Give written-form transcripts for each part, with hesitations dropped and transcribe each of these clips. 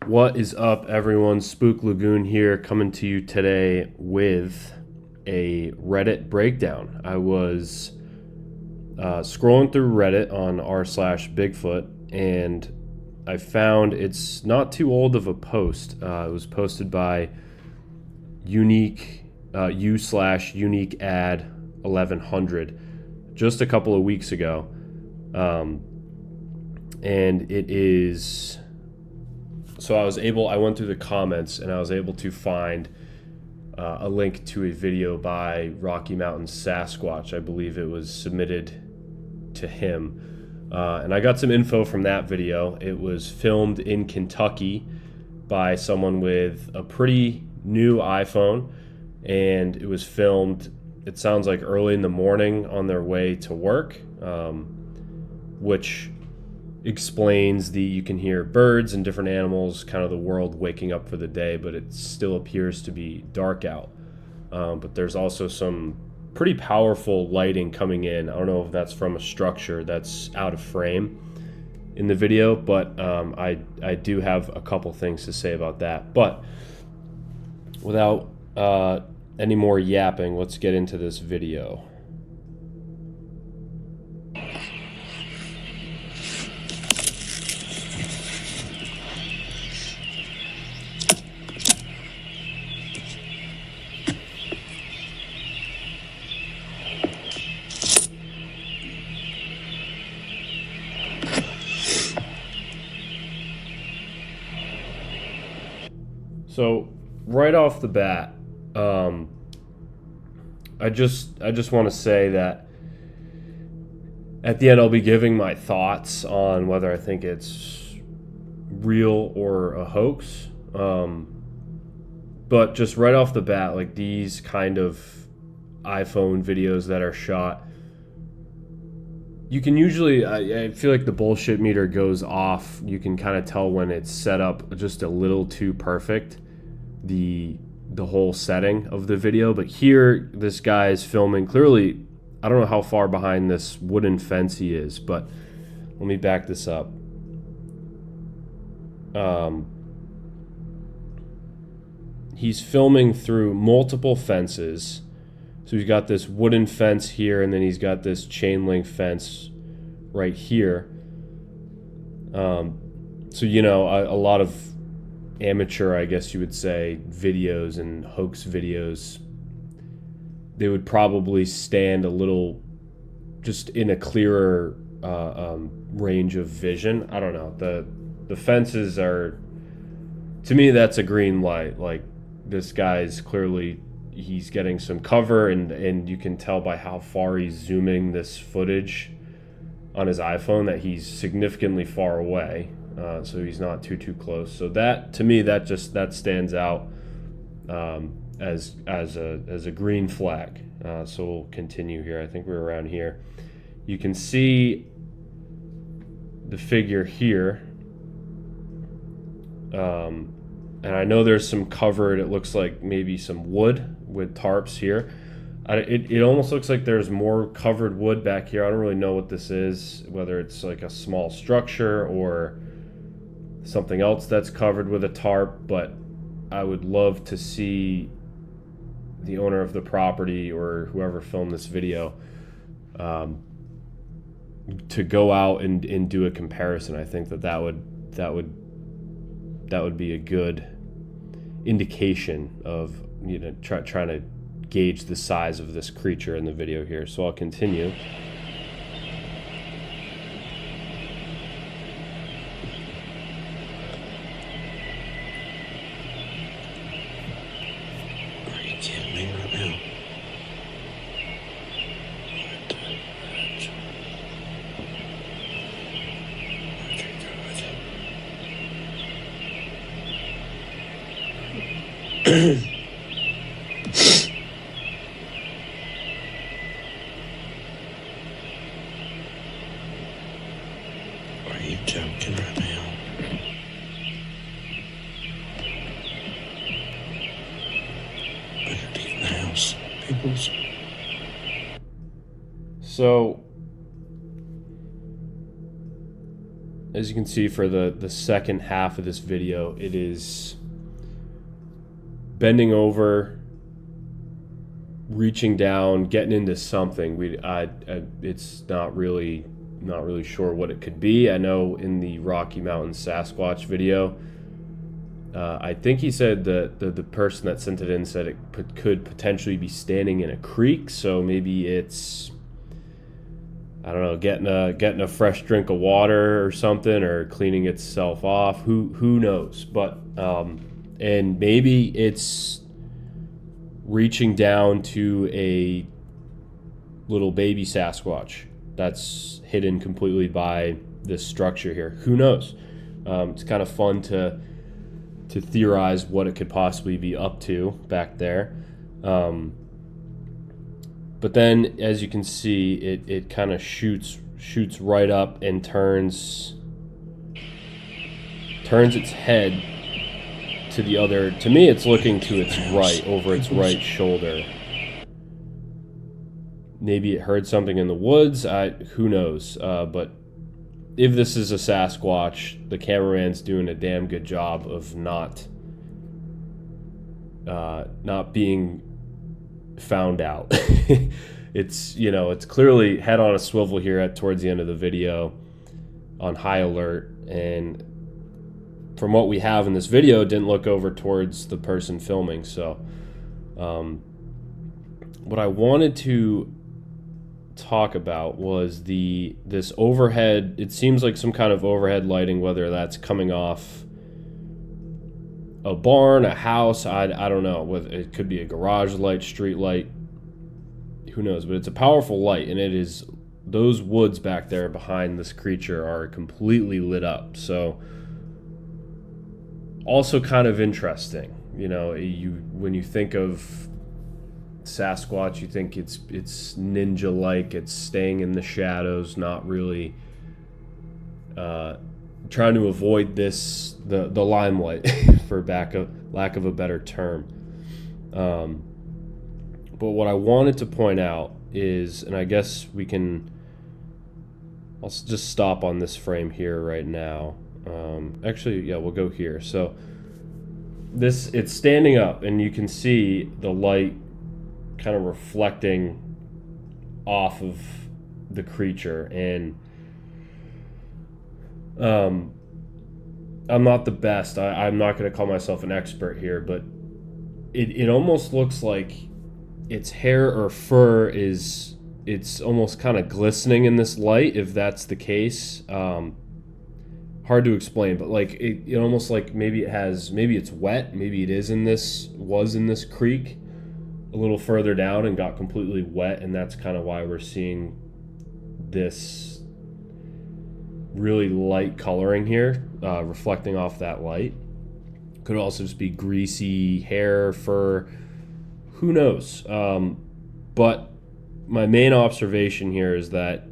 What is up, everyone? Spook Lagoon here, coming to you today with a Reddit breakdown. I was scrolling through Reddit on r/Bigfoot, and I found it's not too old of a post. It was posted by unique u/unique ad 1100 just a couple of weeks ago, and it is. So I went through the comments and I was able to find a link to a video by Rocky Mountain Sasquatch. I believe it was submitted to him. And I got some info from that video. It was filmed in Kentucky by someone with a pretty new iPhone. And it was filmed, it sounds like early in the morning on their way to work, which explains you can hear birds and different animals, kind of the world waking up for the day, but it still appears to be dark out. But there's also some pretty powerful lighting coming in. I don't know if that's from a structure that's out of frame in the video, but I do have a couple things to say about that. But without any more yapping, let's get into this video. So right off the bat, I just want to say that at the end I'll be giving my thoughts on whether I think it's real or a hoax. But just right off the bat, like these kind of iPhone videos that are shot, you can usually, I feel like the bullshit meter goes off. You can kind of tell when it's set up just a little too perfect, the whole setting of the video. But here, this guy is filming. Clearly, I don't know how far behind this wooden fence he is, but let me back this up. He's filming through multiple fences. So he's got this wooden fence here, and then he's got this chain link fence right here. So, a lot of amateur, I guess you would say, videos and hoax videos, they would probably stand a little just in a clearer range of vision. I don't know. The fences are, to me, that's a green light. Like, this guy's clearly, he's getting some cover, and you can tell by how far he's zooming this footage on his iPhone that he's significantly far away, so he's not too close. So that, to me, that stands out as a green flag. So we'll continue here. I think we're around here. You can see the figure here, and I know there's some covered, it looks like maybe some wood with tarps here. It almost looks like there's more covered wood back here. I don't really know what this is, whether it's like a small structure or something else that's covered with a tarp, but I would love to see the owner of the property or whoever filmed this video to go out and do a comparison. I think that would be a good indication of trying to gauge the size of this creature in the video here. So I'll continue. Are you kidding me right now? Are you joking right now? I gotta be in the house, peoples. So as you can see for the second half of this video, it is bending over, reaching down, getting into something. It's not really sure what it could be. I know in the Rocky Mountain Sasquatch video, I think he said that the person that sent it in said it could potentially be standing in a creek. So maybe it's, I don't know, getting a fresh drink of water or something, or cleaning itself off. Who knows? But and maybe it's reaching down to a little baby Sasquatch that's hidden completely by this structure here. Who knows? It's kind of fun to theorize what it could possibly be up to back there. But then, as you can see, it kind of shoots right up and turns its head to the other. To me, it's looking to its right, over its right shoulder. Maybe it heard something in the woods. Who knows? But if this is a Sasquatch, the cameraman's doing a damn good job of not being found out. It's clearly head on a swivel here towards the end of the video, on high alert, and from what we have in this video, it didn't look over towards the person filming. So what I wanted to talk about was this overhead. It seems like some kind of overhead lighting, whether that's coming off a barn, a house, I don't know. It could be a garage light, street light, who knows, but it's a powerful light, and it is, those woods back there behind this creature are completely lit up. So also kind of interesting, when you think of Sasquatch, you think it's ninja-like, it's staying in the shadows, not really trying to avoid the limelight, for lack of a better term. But what I wanted to point out is, and I guess I'll just stop on this frame here right now. Actually, yeah, we'll go here. So it's standing up, and you can see the light kind of reflecting off of the creature. And I'm not the best. I'm not going to call myself an expert here, but it almost looks like its hair or fur it's almost kind of glistening in this light, if that's the case. Hard to explain, but like it almost like maybe it's wet, maybe was in this creek a little further down and got completely wet, and that's kind of why we're seeing this really light coloring here, reflecting off that light. Could also just be greasy hair, fur, who knows. But my main observation here is that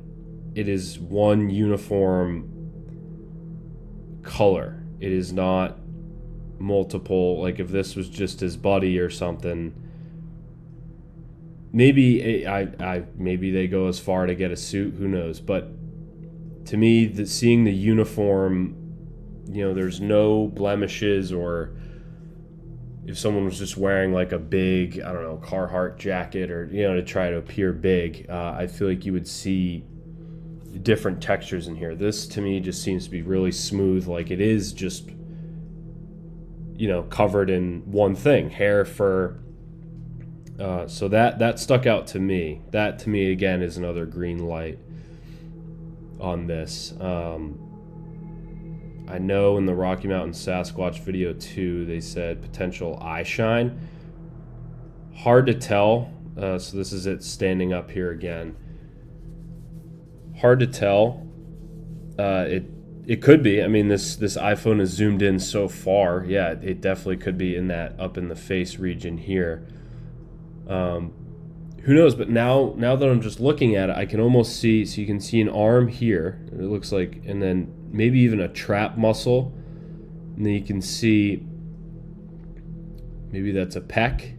it is one uniform color. It is not multiple. Like if this was just his buddy or something, maybe maybe they go as far to get a suit, who knows. But to me, seeing the uniform, there's no blemishes, or if someone was just wearing like a big, I don't know, Carhartt jacket, or to try to appear big, I feel like you would see different textures in here. This to me just seems to be really smooth, like it is just covered in one thing, hair, fur. So that stuck out to me. That to me again is another green light on this. I know in the Rocky Mountain Sasquatch video too, they said potential eye shine. Hard to tell. So this is it standing up here again. Hard to tell. It could be. I mean, this iPhone is zoomed in so far. Yeah, it definitely could be in that up in the face region here. Who knows? But now that I'm just looking at it, I can almost see. So you can see an arm here. It looks like, and then maybe even a trap muscle. And then you can see maybe that's a pec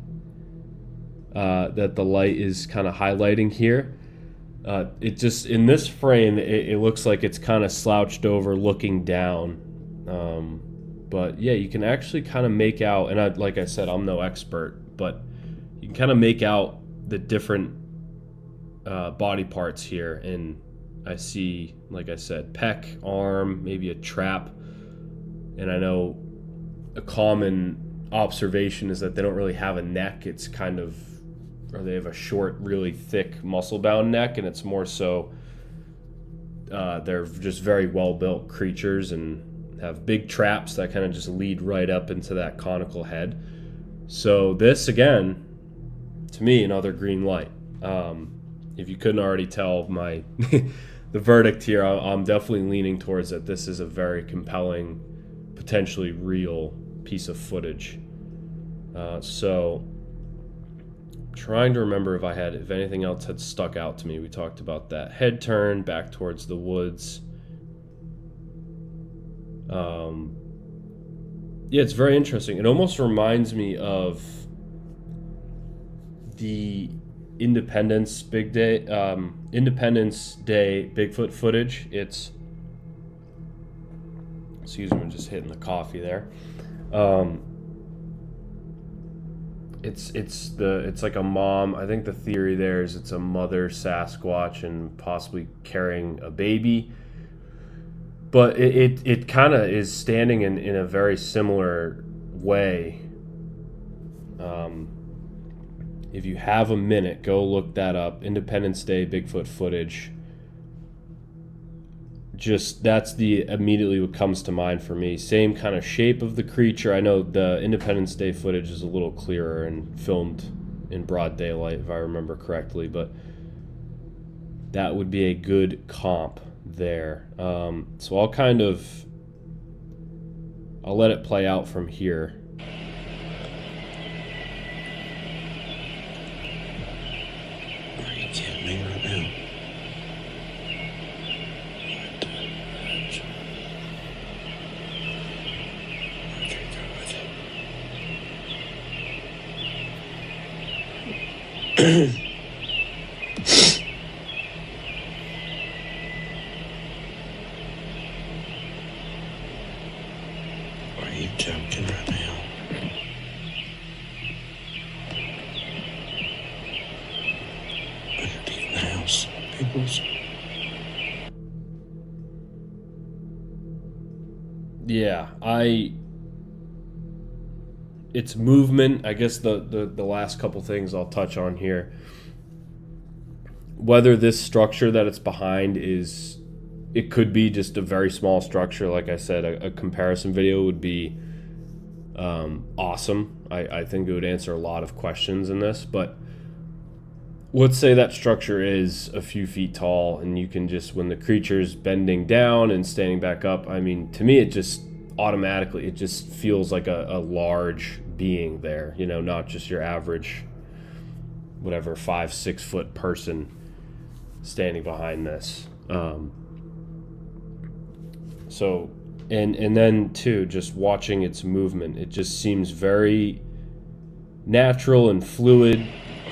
that the light is kind of highlighting here. It just, in this frame, it looks like it's kind of slouched over looking down. But yeah, you can actually kind of make out, and like I said, I'm no expert, but you can kind of make out the different body parts here. And I see, like I said, pec, arm, maybe a trap. And I know a common observation is that they don't really have a neck. It's kind of, or they have a short, really thick, muscle-bound neck, and it's more so they're just very well-built creatures and have big traps that kind of just lead right up into that conical head. So this, again, to me, another green light. If you couldn't already tell my the verdict here, I'm definitely leaning towards that this is a very compelling, potentially real piece of footage. So trying to remember if anything else had stuck out to me. We talked about that head turn back towards the woods. Yeah, it's very interesting. It almost reminds me of the Independence Day Bigfoot footage. Excuse me, I'm just hitting the coffee there. It's like a mom. I think the theory there is it's a mother Sasquatch and possibly carrying a baby. But it kind of is standing in a very similar way. If you have a minute, go look that up. Independence Day Bigfoot footage. Just that's immediately what comes to mind for me. Same kind of shape of the creature. I know the Independence Day footage is a little clearer and filmed in broad daylight, if I remember correctly, but that would be a good comp there. So I'll let it play out from here. Are you kidding me right now? Are you joking right now? Underneath the house, peoples. Yeah, it's movement. I guess the last couple things I'll touch on here. Whether this structure that it's behind it could be just a very small structure. Like I said, a comparison video would be awesome. I think it would answer a lot of questions in this. But let's say that structure is a few feet tall, and you can just, when the creature's bending down and standing back up, I mean, to me, it just automatically, it just feels like a large being there, not just your average, whatever, 5-6 foot person standing behind this. So, and then too, just watching its movement, it just seems very natural and fluid,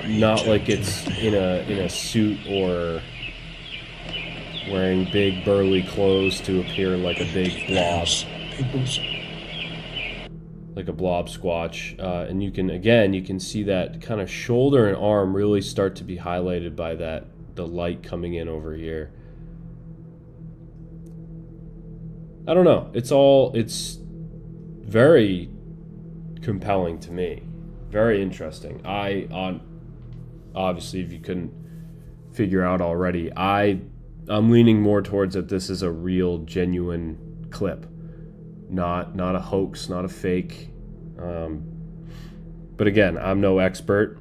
not like it's in a suit or wearing big burly clothes to appear like a big blob, like a blob squatch. And you can see that kind of shoulder and arm really start to be highlighted by the light coming in over here. I don't know. It's very compelling to me. Very interesting. Obviously, if you couldn't figure out already, I'm leaning more towards that this is a real, genuine clip, not a hoax, not a fake. But again, I'm no expert.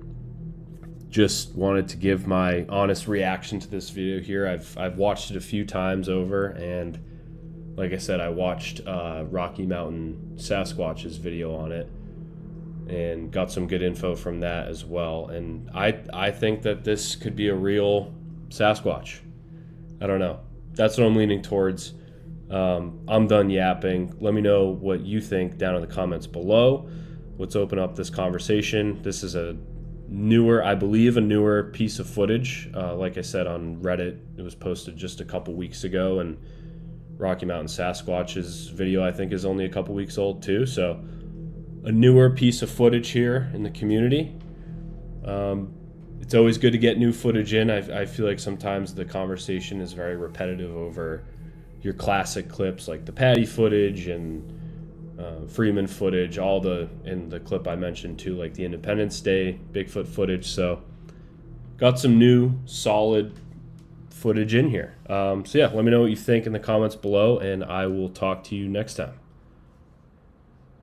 Just wanted to give my honest reaction to this video here. I've watched it a few times over, and like I said, I watched Rocky Mountain Sasquatch's video on it and got some good info from that as well. And I think that this could be a real Sasquatch. I don't know. That's what I'm leaning towards. I'm done yapping. Let me know what you think down in the comments below. Let's open up this conversation. This is a I believe a newer piece of footage. Like I said, on Reddit, it was posted just a couple weeks ago, and Rocky Mountain Sasquatch's video, I think, is only a couple weeks old too. So a newer piece of footage here in the community. It's always good to get new footage in. I feel like sometimes the conversation is very repetitive over your classic clips like the Patty footage and Freeman footage, and the clip I mentioned too, like the Independence Day Bigfoot footage. So got some new solid footage in here. So yeah, let me know what you think in the comments below, and I will talk to you next time.